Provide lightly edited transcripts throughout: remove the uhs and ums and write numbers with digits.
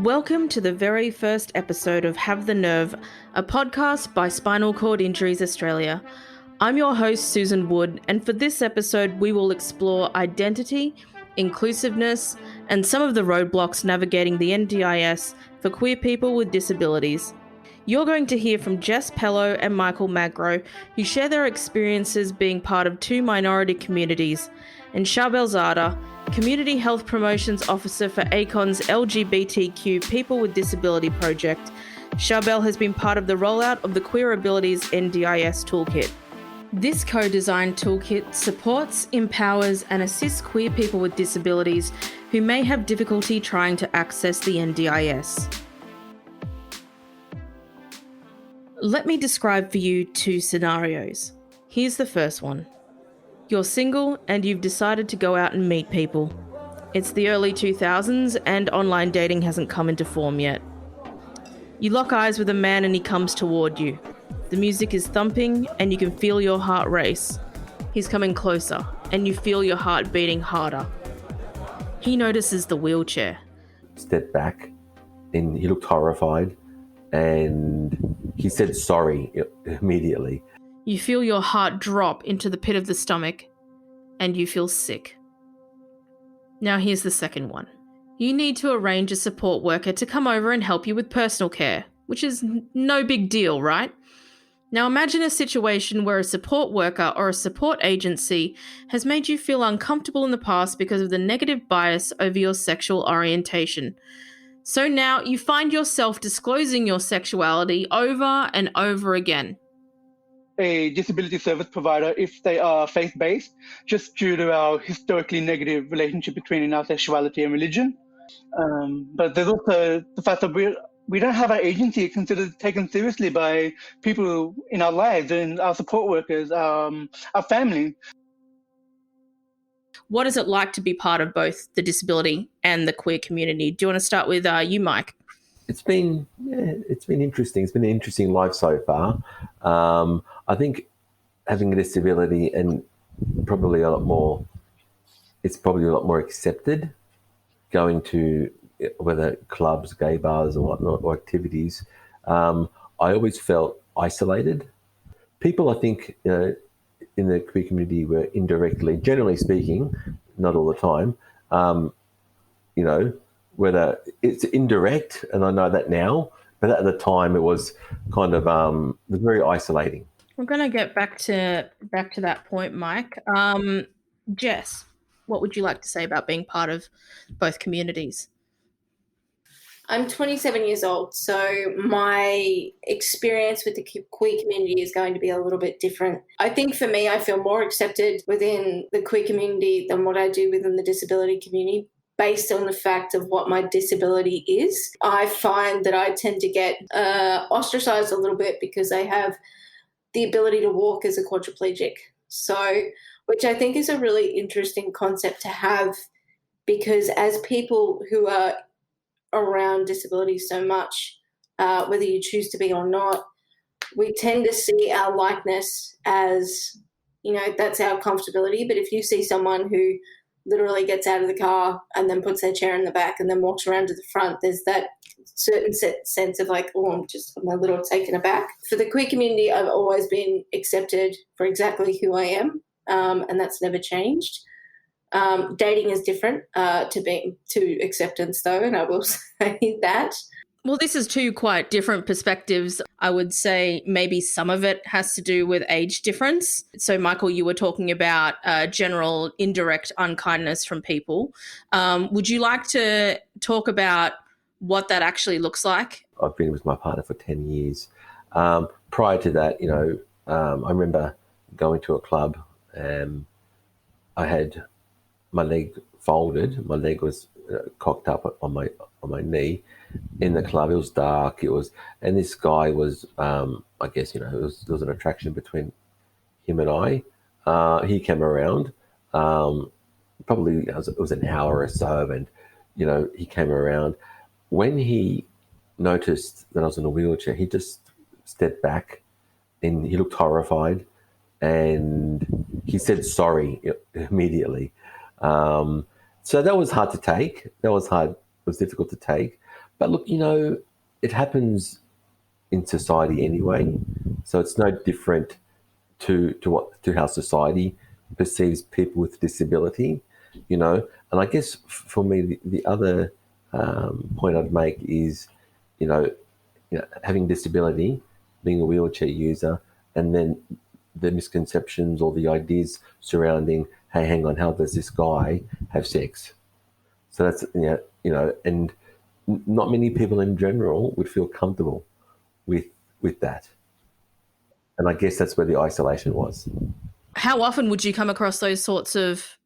Welcome to the very first episode of Have the Nerve, a podcast by Spinal Cord Injuries Australia. I'm your host, Susan Wood, and for this episode, we will explore identity, inclusiveness, and some of the roadblocks navigating the NDIS for queer people with disabilities. You're going to hear from Jess, Pellow, and Michael Magro, who share their experiences being part of two minority communities, and Charbel, Zada, Community Health Promotions Officer for ACON's LGBTQ People with Disability project. Charbel has been part of the rollout of the QueerAbility NDIS Toolkit. This co-designed toolkit supports, empowers, and assists queer people with disabilities who may have difficulty trying to access the NDIS. Let me describe for you two scenarios. Here's the first one. You're single and you've decided to go out and meet people. It's the early 2000s and online dating hasn't come into form yet. You lock eyes with a man and he comes toward you. The music is thumping and you can feel your heart race. He's coming closer and you feel your heart beating harder. He notices the wheelchair. Stepped back and he looked horrified and he said sorry immediately. You feel your heart drop into the pit of the stomach and you feel sick. Now here's the second one. You need to arrange a support worker to come over and help you with personal care, which is no big deal, right? Now imagine a situation where a support worker or a support agency has made you feel uncomfortable in the past because of the negative bias over your sexual orientation. So now you find yourself disclosing your sexuality over and over again. A disability service provider if they are faith-based, just due to our historically negative relationship between our sexuality and religion. But there's also the fact that we don't have our agency considered taken seriously by people in our lives and our support workers, our family. What is it like to be part of both the disability and the queer community? Do you want to start with you, Mike? It's been interesting. It's been an interesting life so far. I think having a disability and it's probably a lot more accepted going to whether clubs, gay bars or whatnot, or activities. I always felt isolated. People, I think, in the queer community were indirectly, generally speaking, not all the time, whether it's indirect, and I know that now, but at the time it was kind of it was very isolating. We're going to get back to that point, Mike. Jess, what would you like to say about being part of both communities? I'm 27 years old, so my experience with the queer community is going to be a little bit different. I think for me, I feel more accepted within the queer community than what I do within the disability community, based on the fact of what my disability is. I find that I tend to get ostracized a little bit because I have the ability to walk as a quadriplegic. So, which I think is a really interesting concept to have, because as people who are around disability so much, whether you choose to be or not, we tend to see our likeness as, that's our comfortability. But if you see someone who literally gets out of the car and then puts their chair in the back and then walks around to the front, there's that certain sense of like, I'm a little taken aback. For the queer community, I've always been accepted for exactly who I am, and that's never changed. Dating is different to acceptance, though, and I will say that. Well, this is two quite different perspectives. I would say maybe some of it has to do with age difference. So, Michael, you were talking about general indirect unkindness from people. Would you like to talk about what that actually looks like? I've been with my partner for 10 years. Prior to that, I remember going to a club and I had my leg folded. My leg was cocked up on my knee in the club. It was dark. And this guy was, I guess, there was an attraction between him and I. He came around, probably it was an hour or so, and he came around. When he noticed that I was in a wheelchair, he just stepped back and he looked horrified and he said sorry immediately. So that was hard to take. It was difficult to take. But look, it happens in society anyway, so it's no different to how society perceives people with disability, And I guess for me, the other point I'd make is, having disability, being a wheelchair user, and then the misconceptions or the ideas surrounding, hey, hang on, how does this guy have sex? So that's, and not many people in general would feel comfortable with that. And I guess that's where the isolation was. How often would you come across those sorts of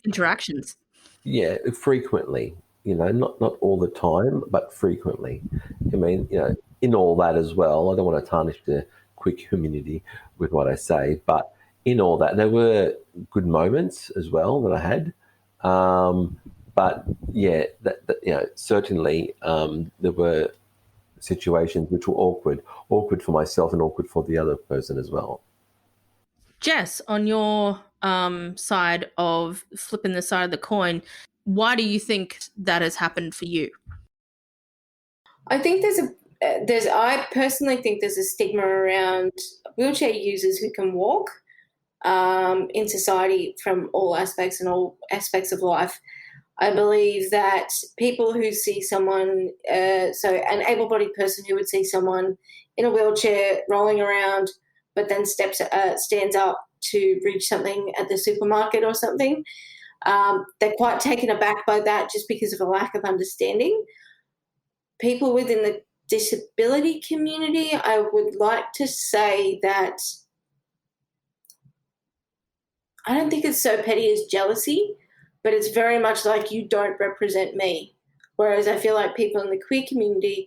interactions? Yeah, frequently. Not all the time, but frequently. I mean, in all that as well, I don't want to tarnish the queer community with what I say, but in all that, there were good moments as well that I had. But yeah, certainly there were situations which were awkward for myself and awkward for the other person as well. Jess, on your side of flipping the side of the coin, why do you think that has happened for you? I think I personally think there's a stigma around wheelchair users who can walk in society from all aspects and all aspects of life. I believe that people who see someone, so an able-bodied person who would see someone in a wheelchair rolling around, but then stands up to reach something at the supermarket or something, they're quite taken aback by that just because of a lack of understanding. People within the disability community, I would like to say that I don't think it's so petty as jealousy, but it's very much like you don't represent me. Whereas I feel like people in the queer community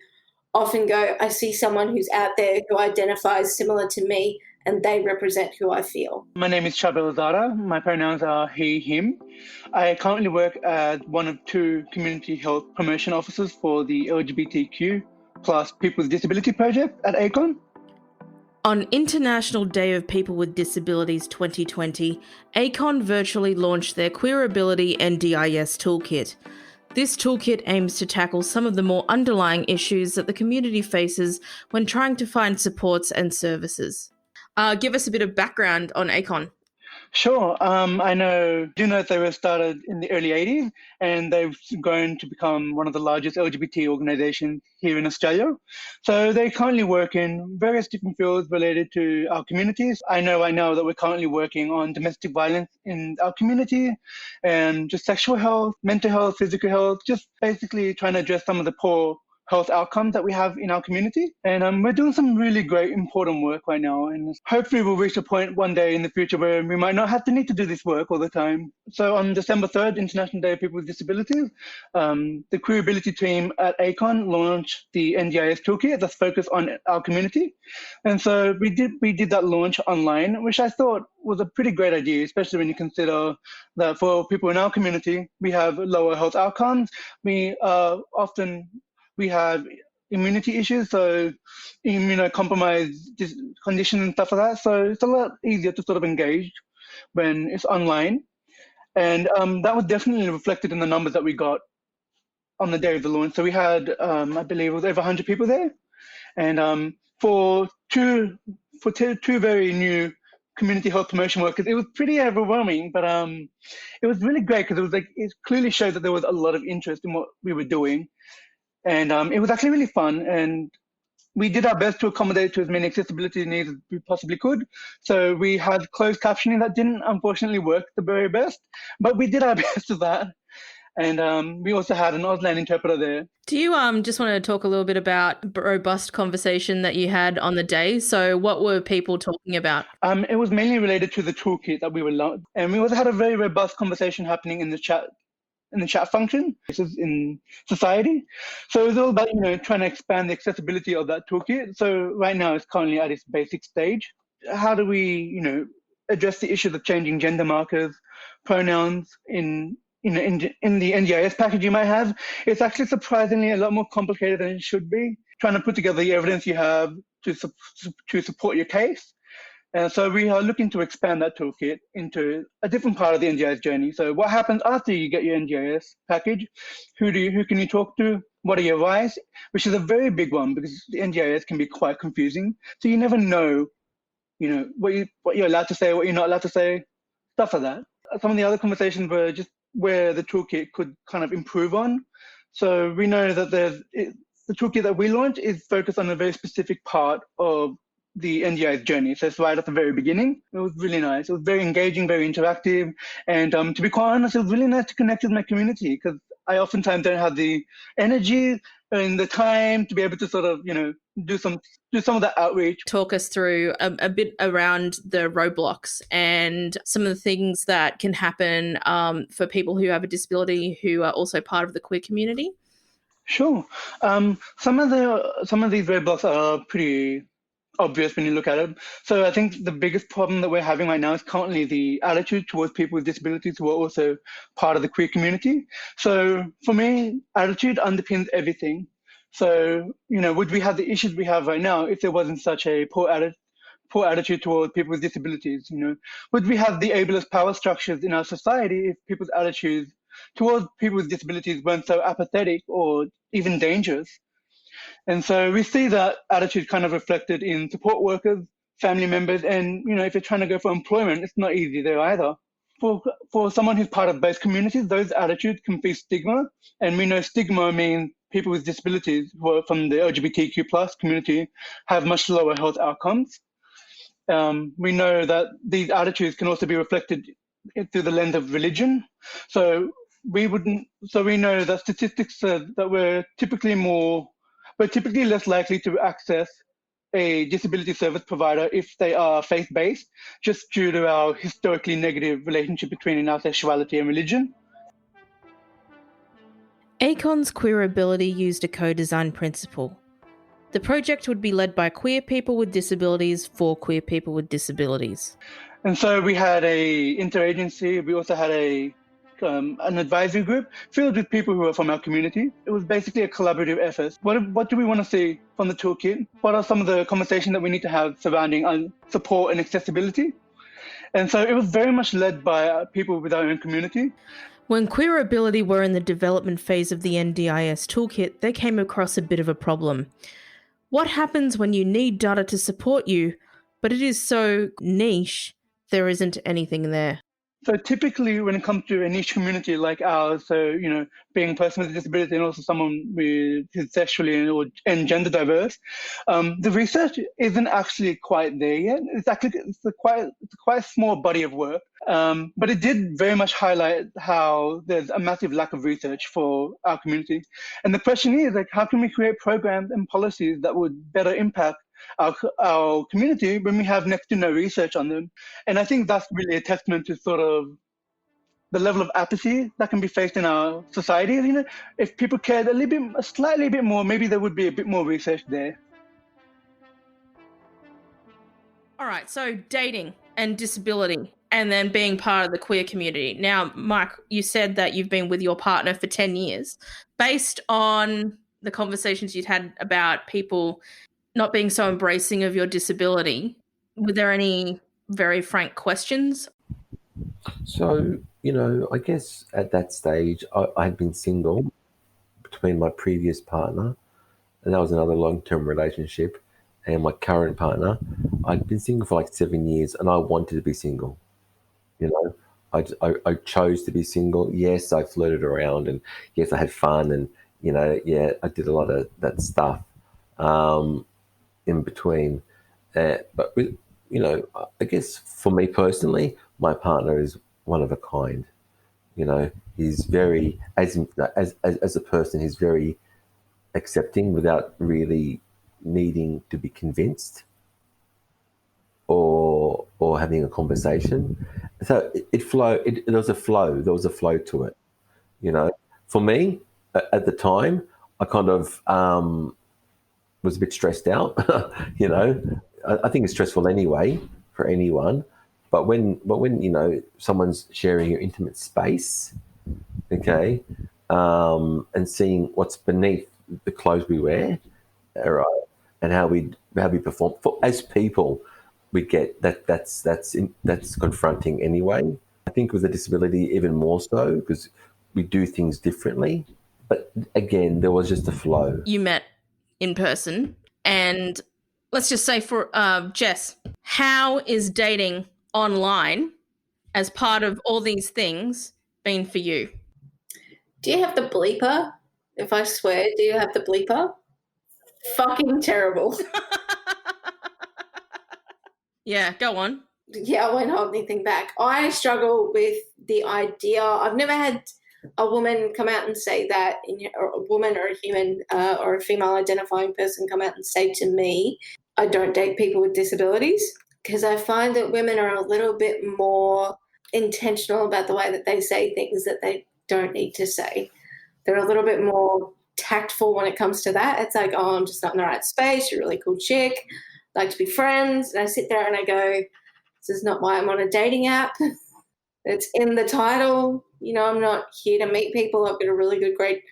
often go, I see someone who's out there who identifies similar to me and they represent who I feel. My name is Charbel Zada. My pronouns are he, him. I currently work as one of 2 community health promotion officers for the LGBTQ plus People with Disability project at ACON. On International Day of People with Disabilities 2020, ACON virtually launched their QueerAbility NDIS Toolkit. This toolkit aims to tackle some of the more underlying issues that the community faces when trying to find supports and services. Give us a bit of background on ACON. Sure. I do know they were started in the early 80s, and they've grown to become one of the largest LGBT organizations here in Australia. So they currently work in various different fields related to our communities. I know that we're currently working on domestic violence in our community and just sexual health, mental health, physical health, just basically trying to address some of the poor health outcomes that we have in our community. And we're doing some really great, important work right now. And hopefully we'll reach a point one day in the future where we might not have to need to do this work all the time. So on December 3rd, International Day of People with Disabilities, the QueerAbility team at ACON launched the NDIS Toolkit that's focused on our community. And so we did that launch online, which I thought was a pretty great idea, especially when you consider that for people in our community, we have lower health outcomes. We have immunity issues, so immunocompromised conditions and stuff like that. So it's a lot easier to sort of engage when it's online. And that was definitely reflected in the numbers that we got on the day of the launch. So we had, I believe it was over 100 people there. And for two very new community health promotion workers, it was pretty overwhelming, but it was really great because it clearly showed that there was a lot of interest in what we were doing. And it was actually really fun, and we did our best to accommodate to as many accessibility needs as we possibly could. So we had closed captioning that didn't unfortunately work the very best, but we did our best with that. And we also had an Auslan interpreter there. Do you just want to talk a little bit about the robust conversation that you had on the day? So what were people talking about? It was mainly related to the toolkit that we were, and we also had a very robust conversation happening in the chat function in society. So it's all about, trying to expand the accessibility of that toolkit. So right now it's currently at its basic stage. How do we, address the issue of changing gender markers, pronouns in the NDIS package you might have? It's actually surprisingly a lot more complicated than it should be. Trying to put together the evidence you have to support your case. And so we are looking to expand that toolkit into a different part of the NDIS journey. So what happens after you get your NDIS package? Who can you talk to? What are your rights? Which is a very big one because the NDIS can be quite confusing. So you never know, what you're allowed to say, what you're not allowed to say, stuff like that. Some of the other conversations were just where the toolkit could kind of improve on. So we know that the toolkit that we launched is focused on a very specific part of the NDIS journey. So it's right at the very beginning. It was really nice. It was very engaging, very interactive. And to be quite honest, it was really nice to connect with my community because I oftentimes don't have the energy and the time to be able to sort of, do some of that outreach. Talk us through a bit around the roadblocks and some of the things that can happen for people who have a disability who are also part of the queer community. Sure. Some of these roadblocks are pretty obvious when you look at it. So I think the biggest problem that we're having right now is currently the attitude towards people with disabilities who are also part of the queer community. So for me, attitude underpins everything. So, would we have the issues we have right now if there wasn't such a poor attitude towards people with disabilities? Would we have the ableist power structures in our society if people's attitudes towards people with disabilities weren't so apathetic or even dangerous? And so we see that attitude kind of reflected in support workers, family members, and if you're trying to go for employment, it's not easy there either. For someone who's part of both communities, those attitudes can face stigma, and we know stigma means people with disabilities who are from the LGBTQ plus community have much lower health outcomes. We know that these attitudes can also be reflected through the lens of religion. So we know that statistics said that we're typically less likely to access a disability service provider if they are faith-based, just due to our historically negative relationship between our sexuality and religion. ACON's QueerAbility used a co-design principle. The project would be led by queer people with disabilities for queer people with disabilities. And so we had a interagency. We also had an advisory group filled with people who are from our community. It was basically a collaborative effort. What do we want to see from the toolkit? What are some of the conversations that we need to have surrounding support and accessibility? And so it was very much led by people with our own community. When QueerAbility were in the development phase of the NDIS Toolkit, they came across a bit of a problem. What happens when you need data to support you, but it is so niche, there isn't anything there? So typically when it comes to a niche community like ours, so, being a person with a disability and also someone who's sexually and gender diverse, the research isn't actually quite there yet. It's a quite small body of work, but it did very much highlight how there's a massive lack of research for our community. And the question is, how can we create programs and policies that would better impact our community when we have next to no research on them? And I think that's really a testament to sort of the level of apathy that can be faced in our society. If people cared a slightly bit more, maybe there would be a bit more research there. All right, so dating and disability and then being part of the queer community. Now, Mike, you said that you've been with your partner for 10 years. Based on the conversations you'd had about people not being so embracing of your disability, were there any very frank questions? So, I guess at that stage, I had been single between my previous partner, and that was another long-term relationship, and my current partner. I'd been single for like 7 years, and I wanted to be single. I chose to be single. Yes, I flirted around, and yes, I had fun, and, I did a lot of that stuff. In between, but I guess for me personally, my partner is one of a kind. He's very, as a person, he's very accepting without really needing to be convinced or having a conversation. So there was a flow to it. For me at the time, I kind of was a bit stressed out. I think it's stressful anyway for anyone, but when someone's sharing your intimate space, okay, and seeing what's beneath the clothes we wear, right, and how we perform as people, we get that's confronting anyway. I think with a disability even more so because we do things differently. But again, there was just a flow. You met in person, and let's just say for Jess, how is dating online as part of all these things been for you? Do you have the bleeper? If I swear, do you have the bleeper? Fucking terrible. Yeah, go on. Yeah, I won't hold anything back. I struggle with the idea. I've never had a woman come out and say that, or a woman or a human or a female identifying person come out and say to me, I don't date people with disabilities, because I find that women are a little bit more intentional about the way that they say things that they don't need to say. They're a little bit more tactful when it comes to that. It's like, oh, I'm just not in the right space. You're a really cool chick. Like to be friends. And I sit there and I go, this is not why I'm on a dating app. It's in the title. You know, I'm not here to meet people. I've got a really good, great,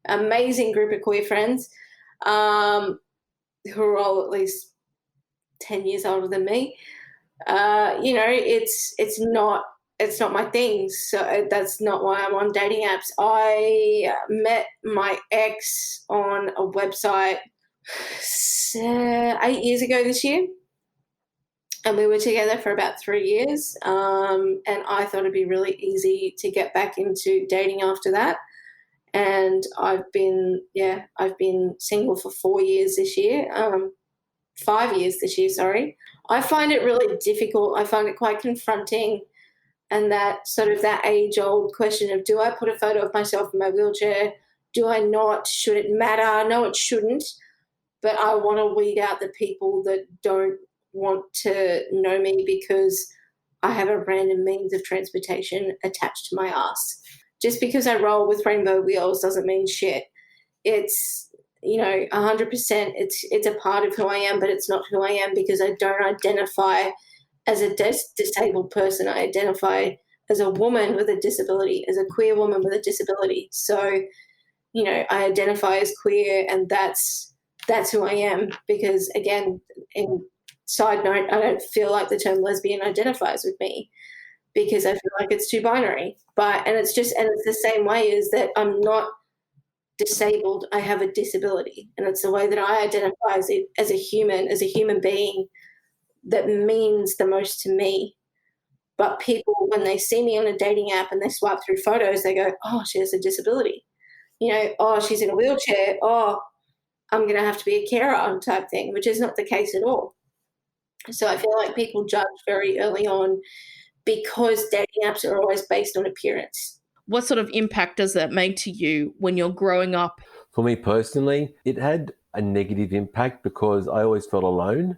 amazing group of queer friends who are all at least 10 years older than me. You know, it's not my thing. So that's not why I'm on dating apps. I met my ex on a website 8 years ago this year. And we were together for about 3 years. And I thought it'd be really easy to get back into dating after that. And I've been single for 4 years this year. 5 years this year, sorry. I find it really difficult. I find it quite confronting. And that sort of that age-old question of, do I put a photo of myself in my wheelchair? Do I not? Should it matter? No, it shouldn't. But I want to weed out the people that don't want to know me because I have a random means of transportation attached to my ass. Just because I roll with rainbow wheels doesn't mean shit. It's, you know, 100%, it's a part of who I am, but it's not who I am because I don't identify as a disabled person. I identify as a woman with a disability, as a queer woman with a disability. So, you know, I identify as queer, and that's who I am because, again, in side note, I don't feel like the term lesbian identifies with me because I feel like it's too binary. And it's the same way as that I'm not disabled, I have a disability. And it's the way that I identify as a human being that means the most to me. But people, when they see me on a dating app and they swipe through photos, they go, oh, she has a disability. You know, oh, she's in a wheelchair. Oh, I'm going to have to be a carer type thing, which is not the case at all. So I feel like people judge very early on because dating apps are always based on appearance. What sort of impact does that make to you when you're growing up? For me personally, it had a negative impact because I always felt alone.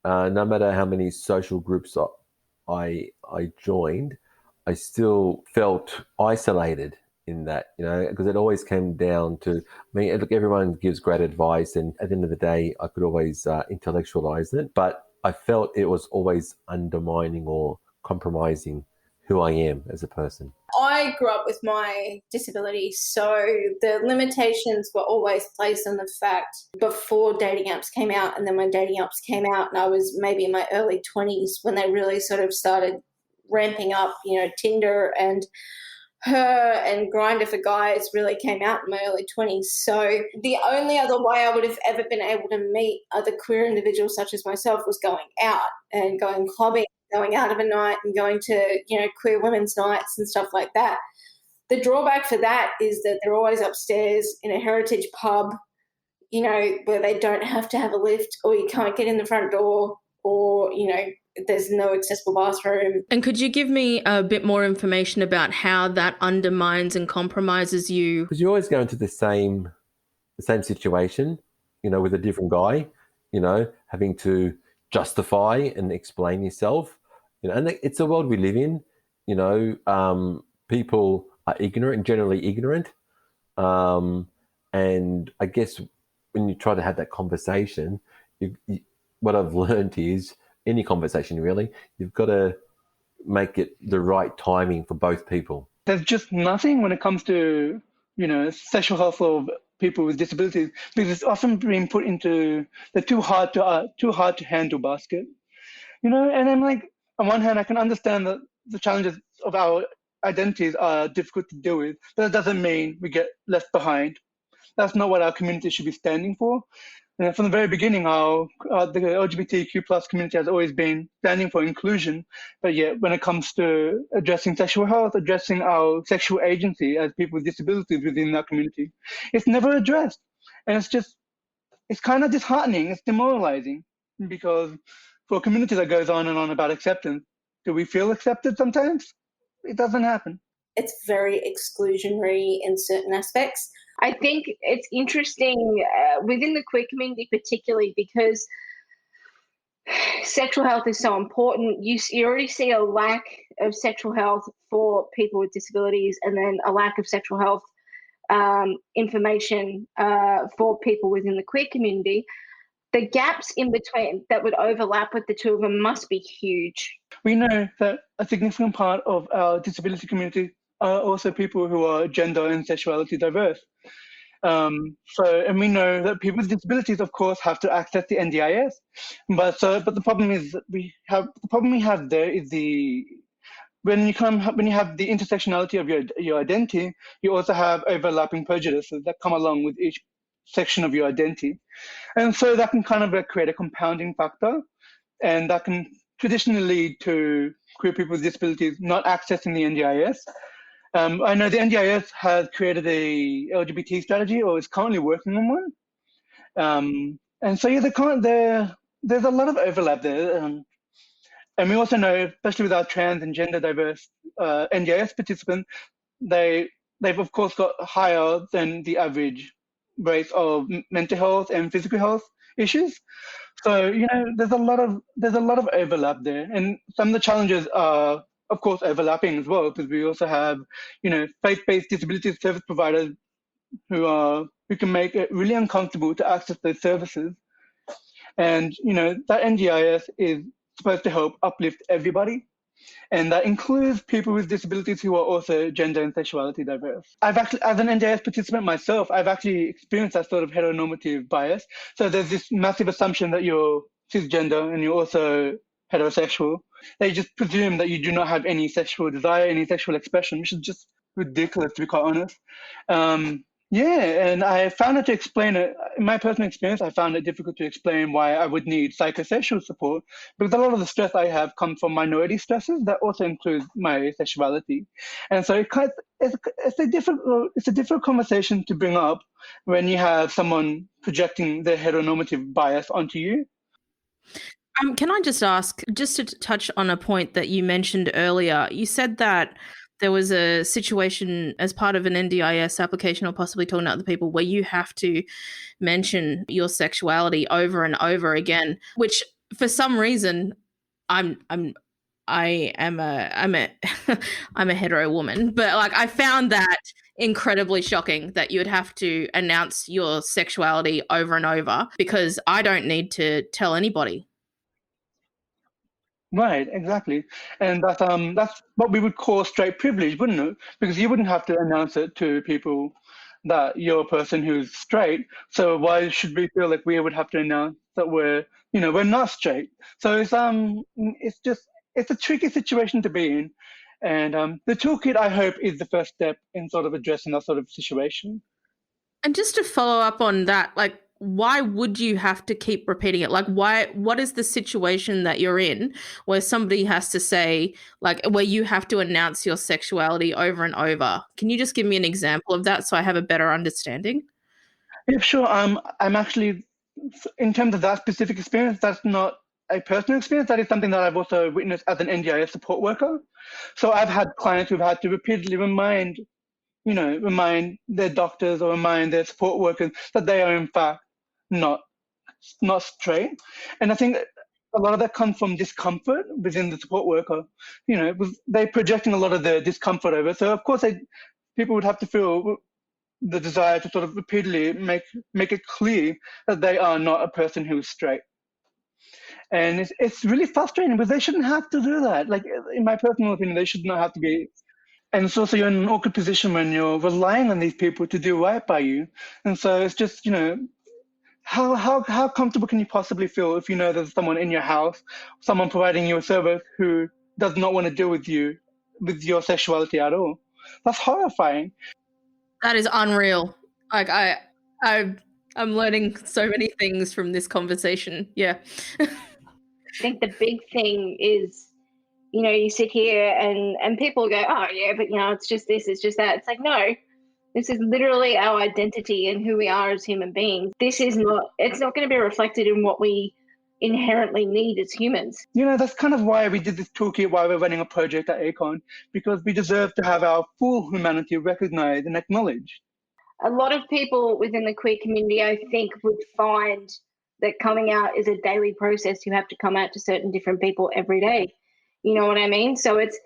No matter how many social groups I joined, I still felt isolated in that, you know, because it always came down to, I mean, look, everyone gives great advice, and at the end of the day, I could always intellectualize it, but I felt it was always undermining or compromising who I am as a person. I grew up with my disability, so the limitations were always placed on the fact before dating apps came out, and then when dating apps came out, and I was maybe in my early 20s when they really sort of started ramping up, you know, Tinder and Her and Grindr for guys really came out in my early 20s. So the only other way I would have ever been able to meet other queer individuals such as myself was going out and going clubbing, going out of a night and going to, you know, queer women's nights and stuff like that. The drawback for that is that they're always upstairs in a heritage pub, you know, where they don't have to have a lift, or you can't get in the front door, or, you know, there's no accessible bathroom. And could you give me a bit more information about how that undermines and compromises you? Because you always go into the same situation, you know, with a different guy, you know, having to justify and explain yourself, you know, and it's a world we live in, you know, people are ignorant, generally ignorant. And I guess when you try to have that conversation, what I've learned is, any conversation really, you've got to make it the right timing for both people. There's just nothing when it comes to, you know, sexual health of people with disabilities, because it's often being put into the too hard to handle basket. And I'm like, on one hand, I can understand that the challenges of our identities are difficult to deal with, but that doesn't mean we get left behind. That's not what our community should be standing for. And from the very beginning, the LGBTQ plus community has always been standing for inclusion, but yet when it comes to addressing sexual health, addressing our sexual agency as people with disabilities within that community, it's never addressed. And it's kind of disheartening, it's demoralizing, because for a community that goes on and on about acceptance, do we feel accepted sometimes? It doesn't happen. It's very exclusionary in certain aspects. I think it's interesting within the queer community, particularly because sexual health is so important. You already see a lack of sexual health for people with disabilities, and then a lack of sexual health information for people within the queer community. The gaps in between that would overlap with the two of them must be huge. We know that a significant part of our disability community are also people who are gender and sexuality diverse. And we know that people with disabilities, of course, have to access the NDIS. But the problem is that we have there is when you have the intersectionality of your identity, you also have overlapping prejudices that come along with each section of your identity. And so that can kind of create a compounding factor, and that can traditionally lead to queer people with disabilities not accessing the NDIS. I know the NDIS has created a LGBT strategy, or is currently working on one. And so there's a lot of overlap there. And we also know, especially with our trans and gender diverse NDIS participants, they've of course got higher than the average rates of mental health and physical health issues. So there's a lot of overlap there, and some of the challenges are, of course, overlapping as well, because we also have faith-based disability service providers who can make it really uncomfortable to access those services. And that NDIS is supposed to help uplift everybody, and that includes people with disabilities who are also gender and sexuality diverse. I've actually, as an NDIS participant myself, I've actually experienced that sort of heteronormative bias. So there's this massive assumption that you're cisgender and you're also heterosexual. They just presume that you do not have any sexual desire, any sexual expression, which is just ridiculous, to be quite honest. And I found it to explain it, in my personal experience, I found it difficult to explain why I would need psychosexual support, because a lot of the stress I have comes from minority stresses that also includes my sexuality. And so it's a difficult conversation to bring up when you have someone projecting their heteronormative bias onto you. Can I just ask, just to touch on a point that you mentioned earlier, you said that there was a situation as part of an NDIS application, or possibly talking to other people, where you have to mention your sexuality over and over again, which for some reason I'm a hetero woman, but like I found that incredibly shocking that you would have to announce your sexuality over and over, because I don't need to tell anybody. Right, exactly. And that's what we would call straight privilege, wouldn't it? Because you wouldn't have to announce it to people that you're a person who's straight. So why should we feel like we would have to announce that we're not straight? So it's a tricky situation to be in. And the toolkit, I hope, is the first step in sort of addressing that sort of situation. And just to follow up on that, like, why would you have to keep repeating it? Like, what is the situation that you're in where somebody has to say, like, where you have to announce your sexuality over and over? Can you just give me an example of that so I have a better understanding? Yeah, sure. I'm actually, in terms of that specific experience, that's not a personal experience. That is something that I've also witnessed as an NDIS support worker. So I've had clients who've had to repeatedly remind their doctors or remind their support workers that they are in fact not straight. And I think a lot of that comes from discomfort within the support worker. They're projecting a lot of their discomfort over. So of course people would have to feel the desire to sort of repeatedly make it clear that they are not a person who is straight. And it's really frustrating, because they shouldn't have to do that. Like, in my personal opinion, they should not have to be. And so you're in an awkward position when you're relying on these people to do right by you. And so it's just, how comfortable can you possibly feel if you know there's someone in your house, someone providing you a service who does not want to deal with you, with your sexuality at all? That's horrifying. That is unreal. Like I'm learning so many things from this conversation. Yeah. I think the big thing is, you know, you sit here and people go, oh yeah, but you know, it's just this, it's just that. It's like, no, this is literally our identity and who we are as human beings. It's not going to be reflected in what we inherently need as humans. You know, that's kind of why we did this toolkit, why we're running a project at ACON, because we deserve to have our full humanity recognized and acknowledged. A lot of people within the queer community, I think, would find that coming out is a daily process. You have to come out to certain different people every day. You know what I mean? So it's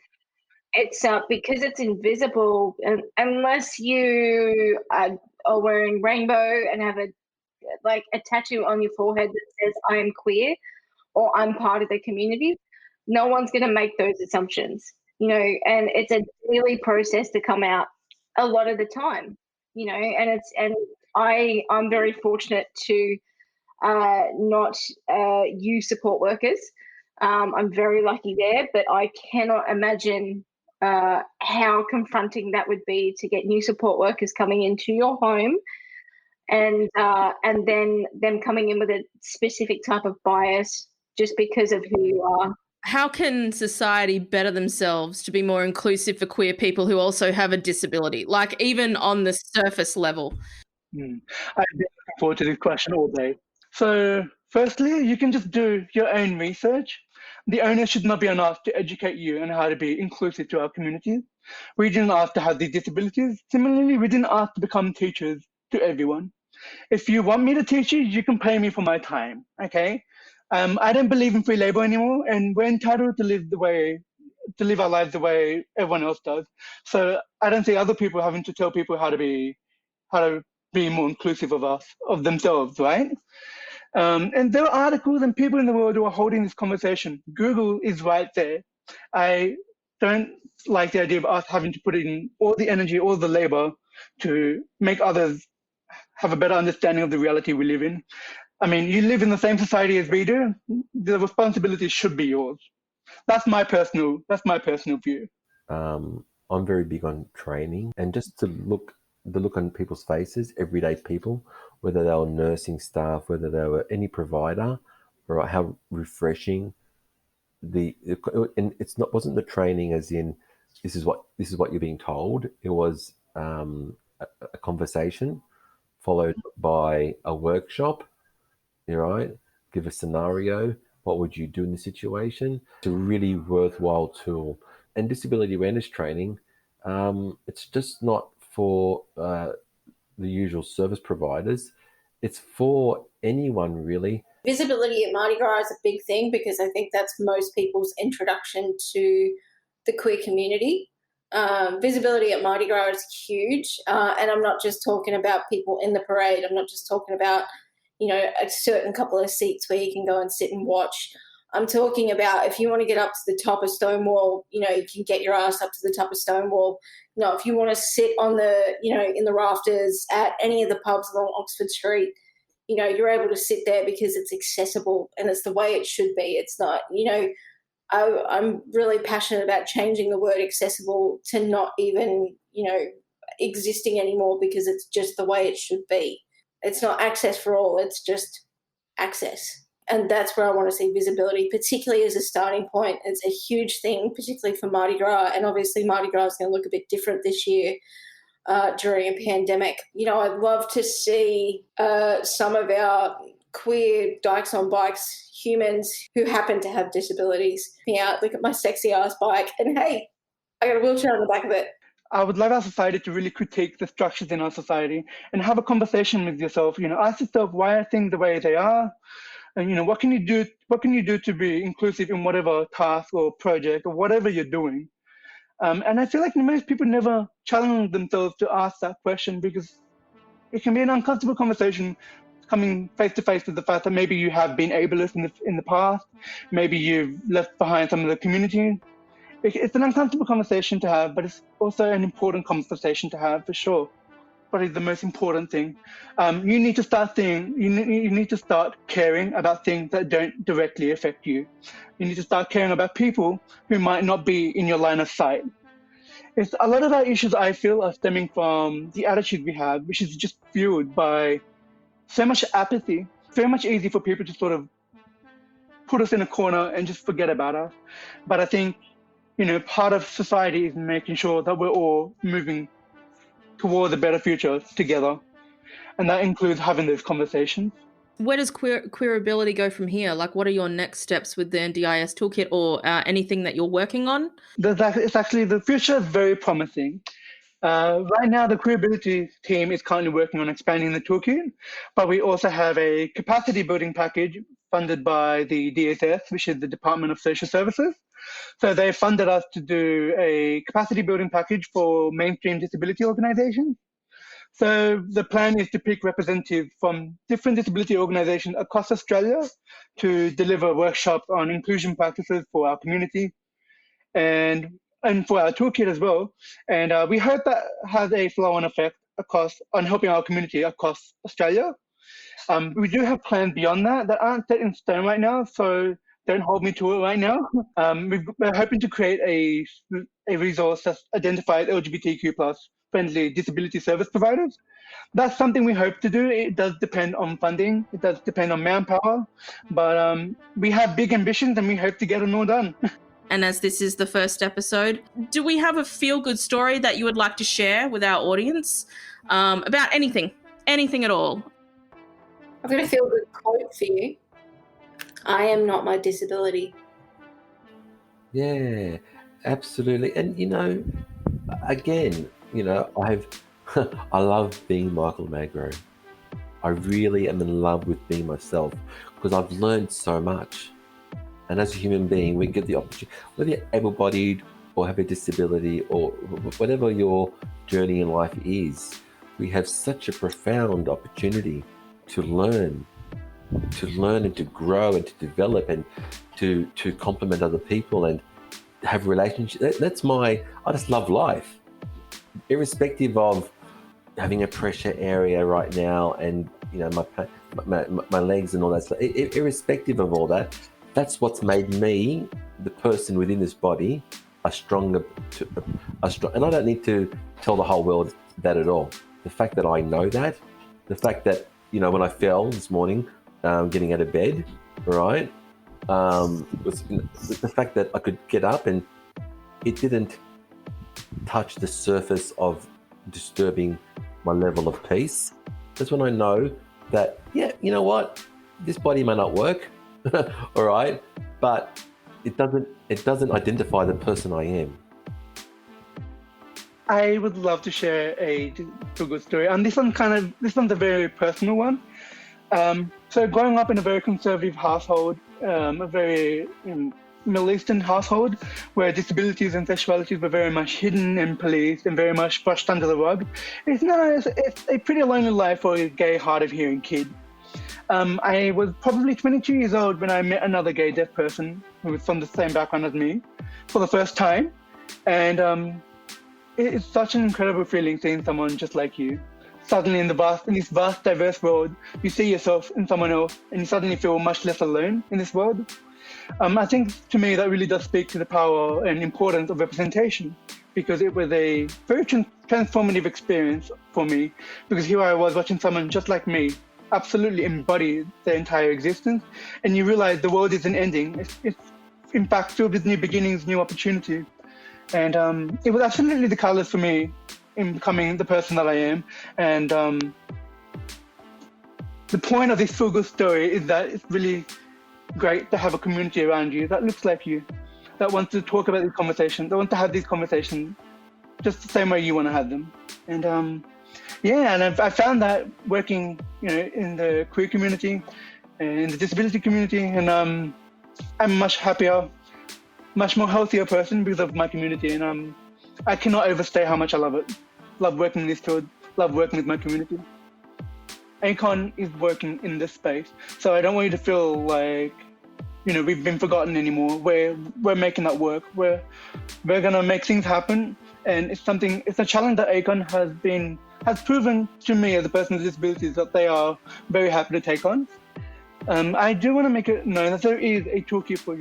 because it's invisible, and unless you are wearing rainbow and have a tattoo on your forehead that says I am queer or I'm part of the community, no one's going to make those assumptions, you know, and it's a daily process to come out a lot of the time, you know, and I'm very fortunate to not use support workers. I'm very lucky there, but I cannot imagine how confronting that would be to get new support workers coming into your home and then them coming in with a specific type of bias just because of who you are. How can society better themselves to be more inclusive for queer people who also have a disability, like even on the surface level? I've been looking forward to this question all day. So firstly, you can just do your own research. The onus should not be on us to educate you on how to be inclusive to our community. We didn't ask to have these disabilities. Similarly, we didn't ask to become teachers to everyone. If you want me to teach you, you can pay me for my time, okay? I don't believe in free labor anymore, and we're entitled to live our lives the way everyone else does. So I don't see other people having to tell people how to be more inclusive of themselves, right? And there are articles and people in the world who are holding this conversation. Google is right there. I don't like the idea of us having to put in all the energy, all the labor to make others have a better understanding of the reality we live in. I mean, you live in the same society as we do. The responsibility should be yours. That's my personal view. I'm very big on training and just the look on people's faces, everyday people, whether they were nursing staff, whether they were any provider, right? How refreshing and wasn't the training as in this is what you're being told. It was a conversation followed by a workshop. Right? Give a scenario. What would you do in the situation? It's a really worthwhile tool. And disability awareness training, it's just not for the usual service providers. It's for anyone, really. Visibility at Mardi Gras is a big thing because I think that's most people's introduction to the queer community. Visibility at Mardi Gras is huge. And I'm not just talking about people in the parade. I'm not just talking about, you know, a certain couple of seats where you can go and sit and watch. I'm talking about if you want to get up to the top of Stonewall, you know, you can get your ass up to the top of Stonewall. You know, if you want to sit on the, you know, in the rafters at any of the pubs along Oxford Street, you know, you're able to sit there because it's accessible and it's the way it should be. It's not, you know, I'm really passionate about changing the word accessible to not even, you know, existing anymore because it's just the way it should be. It's not access for all, it's just access. And that's where I want to see visibility, particularly as a starting point. It's a huge thing, particularly for Mardi Gras. And obviously Mardi Gras is going to look a bit different this year during a pandemic. You know, I'd love to see some of our queer dykes on bikes, humans who happen to have disabilities, look at my sexy ass bike and hey, I got a wheelchair on the back of it. I would love our society to really critique the structures in our society and have a conversation with yourself. You know, ask yourself, why are things the way they are? And, you know, what can you do to be inclusive in whatever task or project or whatever you're doing? And I feel like most people never challenge themselves to ask that question because it can be an uncomfortable conversation coming face to face with the fact that maybe you have been ableist in the past, maybe you've left behind some of the community. It's an uncomfortable conversation to have, but it's also an important conversation to have for sure. what is the most important thing. You need to start you need to start caring about things that don't directly affect you. You need to start caring about people who might not be in your line of sight. It's a lot of our issues, I feel, are stemming from the attitude we have, which is just fueled by so much apathy. It's very much easy for people to sort of put us in a corner and just forget about us. But I think, part of society is making sure that we're all moving towards a better future together. And that includes having those conversations. Where does QueerAbility go from here? Like, what are your next steps with the NDIS Toolkit or anything that you're working on? It's actually, the future is very promising. Right now, the QueerAbility team is currently working on expanding the toolkit, but we also have a capacity building package funded by the DSS, which is the Department of Social Services. So they funded us to do a capacity building package for mainstream disability organizations. So the plan is to pick representatives from different disability organizations across Australia to deliver workshops on inclusion practices for our community and for our toolkit as well. And we hope that has a flow-on effect on helping our community across Australia. We do have plans beyond that aren't set in stone right now, so don't hold me to it right now. We're hoping to create a resource that identifies LGBTQ+ friendly disability service providers. That's something we hope to do. It does depend on funding. It does depend on manpower. But we have big ambitions and we hope to get them all done. And as this is the first episode, do we have a feel-good story that you would like to share with our audience about anything at all? I've got a feel-good quote for you. I am not my disability. Yeah, absolutely. And, again, I love being Michael Magro. I really am in love with being myself because I've learned so much. And as a human being, we get the opportunity, whether you're able-bodied or have a disability or whatever your journey in life is, we have such a profound opportunity to learn and to grow and to develop and to complement other people and have relationships. I just love life. Irrespective of having a pressure area right now and my legs and all that stuff, irrespective of all that, that's what's made me, the person within this body, and I don't need to tell the whole world that at all. The fact that I know that, the fact that when I fell this morning, getting out of bed, right, was the fact that I could get up and it didn't touch the surface of disturbing my level of peace. That's when I know that, this body may not work, all right, but it doesn't identify the person I am. I would love to share a good story, and this one's a very personal one. So growing up in a very conservative household, a very Middle Eastern household where disabilities and sexualities were very much hidden and policed and very much brushed under the rug. It's a pretty lonely life for a gay, hard-of-hearing kid. I was probably 22 years old when I met another gay deaf person who was from the same background as me for the first time. And it's such an incredible feeling seeing someone just like you. Suddenly in this vast, diverse world, you see yourself in someone else and you suddenly feel much less alone in this world. I think to me that really does speak to the power and importance of representation, because it was a very transformative experience for me, because here I was watching someone just like me absolutely embody their entire existence, and you realize the world isn't ending. It's in fact filled with new beginnings, new opportunity. And it was absolutely the catalyst for me in becoming the person that I am. And the point of this feel-good story is that it's really great to have a community around you that looks like you, that wants to talk about these conversations, that wants to have these conversations just the same way you want to have them. And I found that working, in the queer community, in the disability community, and I'm a much happier, much more healthier person because of my community. And I cannot overstate how much I love it. Love working in this field, love working with my community. ACON is working in this space, so I don't want you to feel like, we've been forgotten anymore. We're making that work. We're gonna make things happen, And it's a challenge that ACON has proven to me as a person with disabilities that they are very happy to take on. I do want to make it known that there is a toolkit for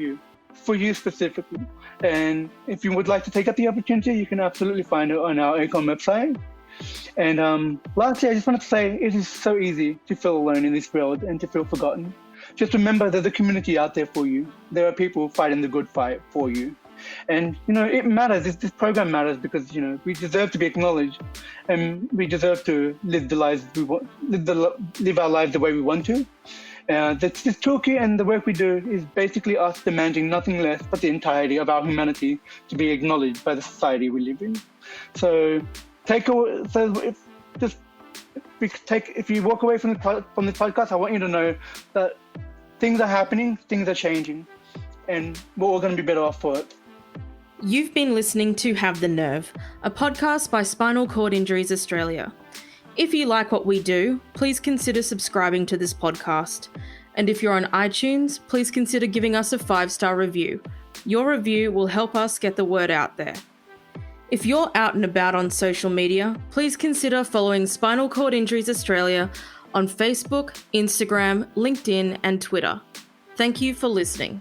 you specifically. And if you would like to take up the opportunity, you can absolutely find it on our ACON website. And lastly, I just wanted to say it is so easy to feel alone in this world and to feel forgotten. Just remember there's a community out there for you. There are people fighting the good fight for you. And, it matters. This program matters because, we deserve to be acknowledged and we deserve to live the lives we want, live our lives the way we want to. This toolkit and the work we do is basically us demanding nothing less but the entirety of our humanity to be acknowledged by the society we live in. So if you walk away from this podcast, I want you to know that things are happening, things are changing, and we're all going to be better off for it. You've been listening to Have the Nerve, a podcast by Spinal Cord Injuries Australia. If you like what we do, please consider subscribing to this podcast. And if you're on iTunes, please consider giving us a 5-star review. Your review will help us get the word out there. If you're out and about on social media, please consider following Spinal Cord Injuries Australia on Facebook, Instagram, LinkedIn, and Twitter. Thank you for listening.